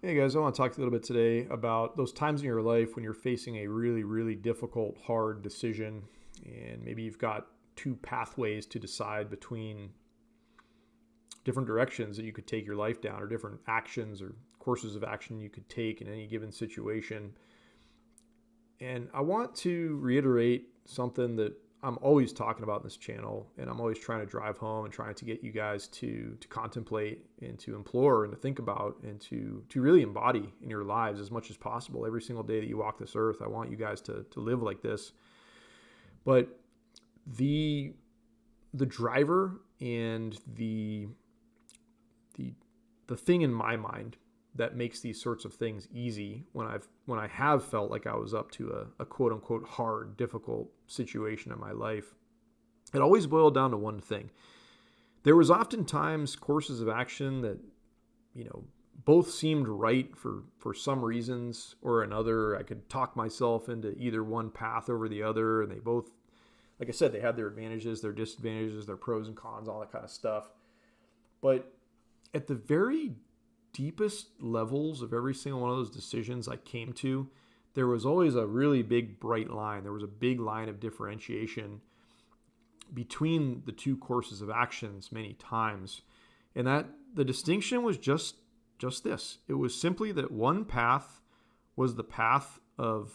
Hey guys, I want to talk a little bit today about those times in your life when you're facing a really, really difficult, hard decision, and maybe you've got two pathways to decide between different directions that you could take your life down, or different actions or courses of action you could take in any given situation. And I want to reiterate something that I'm always talking about in this channel, and I'm always trying to drive home and trying to get you guys to contemplate and to implore and to think about and to really embody in your lives as much as possible. Every single day that you walk this earth, I want you guys to live like this. But the the driver and the the thing in my mind that makes these sorts of things easy when I have felt like I was up to a quote unquote hard, difficult situation in my life, it always boiled down to one thing. There was oftentimes courses of action that, you know, both seemed right for some reasons or another. I could talk myself into either one path over the other, and they both, like I said, they had their advantages, their disadvantages, their pros and cons, all that kind of stuff. But at the very deepest levels of every single one of those decisions I came to, there was always a really big bright line. There was a big line of differentiation between the two courses of actions many times. And that the distinction was just this. It was simply that one path was the path of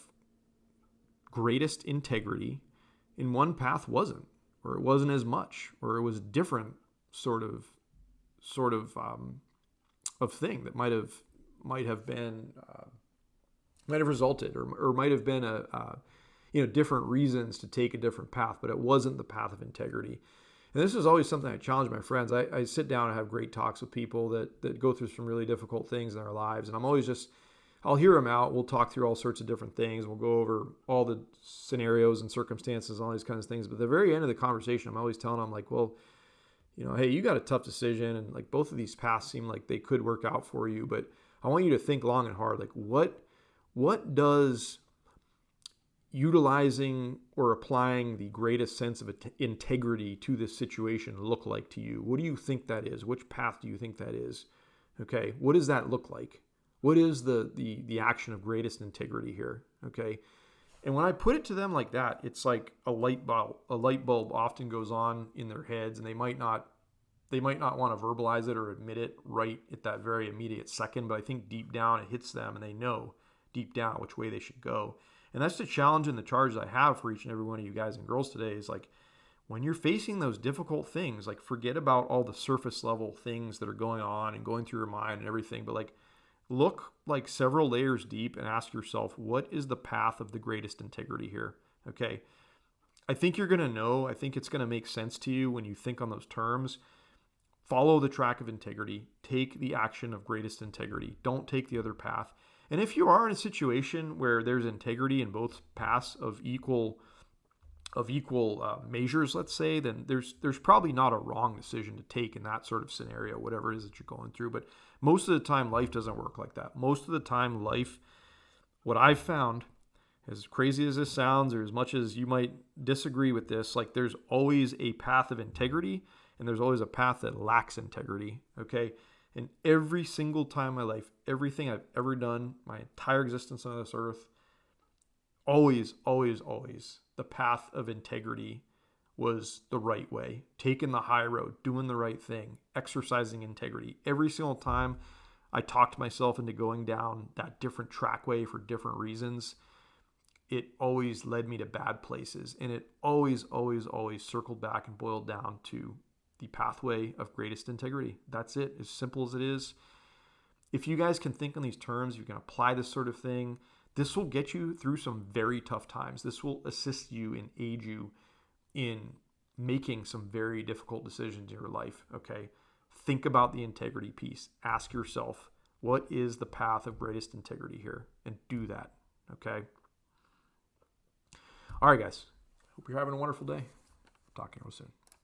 greatest integrity, and one path wasn't, or it wasn't as much, or it was a different sort of thing that might have resulted, or might have been different reasons to take a different path, but it wasn't the path of integrity. And this is always something I challenge my friends. I sit down and have great talks with people that go through some really difficult things in their lives, and I'll hear them out. We'll talk through all sorts of different things. We'll go over all the scenarios and circumstances, all these kinds of things. But at the very end of the conversation, I'm always telling them, like, well, hey, you got a tough decision, and like both of these paths seem like they could work out for you, but I want you to think long and hard. Like, what does utilizing or applying the greatest sense of integrity to this situation look like to you? What do you think that is? Which path do you think that is? Okay, what does that look like? What is the action of greatest integrity here? Okay, and when I put it to them like that, it's like a light bulb. A light bulb often goes on in their heads, and they might not want to verbalize it or admit it right at that very immediate second. But I think deep down it hits them, and they know deep down which way they should go. And that's the challenge and the charge that I have for each and every one of you guys and girls today is, like, when you're facing those difficult things, like, forget about all the surface level things that are going on and going through your mind and everything, but like, look like several layers deep and ask yourself, what is the path of the greatest integrity here? Okay. I think you're going to know. I think it's going to make sense to you when you think on those terms. Follow the track of integrity. Take the action of greatest integrity. Don't take the other path. And if you are in a situation where there's integrity in both paths of equal measures, let's say, then there's probably not a wrong decision to take in that sort of scenario, whatever it is that you're going through. But most of the time, life doesn't work like that. Most of the time, life, what I've found, as crazy as this sounds, or as much as you might disagree with this, like, there's always a path of integrity, and there's always a path that lacks integrity. Okay. And every single time in my life, everything I've ever done, my entire existence on this earth, always, always, always, the path of integrity was the right way. Taking the high road, doing the right thing, exercising integrity. Every single time I talked myself into going down that different trackway for different reasons, it always led me to bad places. And it always, always, always circled back and boiled down to the pathway of greatest integrity. That's it, as simple as it is. If you guys can think on these terms, you can apply this sort of thing. This will get you through some very tough times. This will assist you and aid you in making some very difficult decisions in your life. Okay. Think about the integrity piece. Ask yourself, what is the path of greatest integrity here? And do that. Okay. All right, guys. Hope you're having a wonderful day. Talk to you real soon.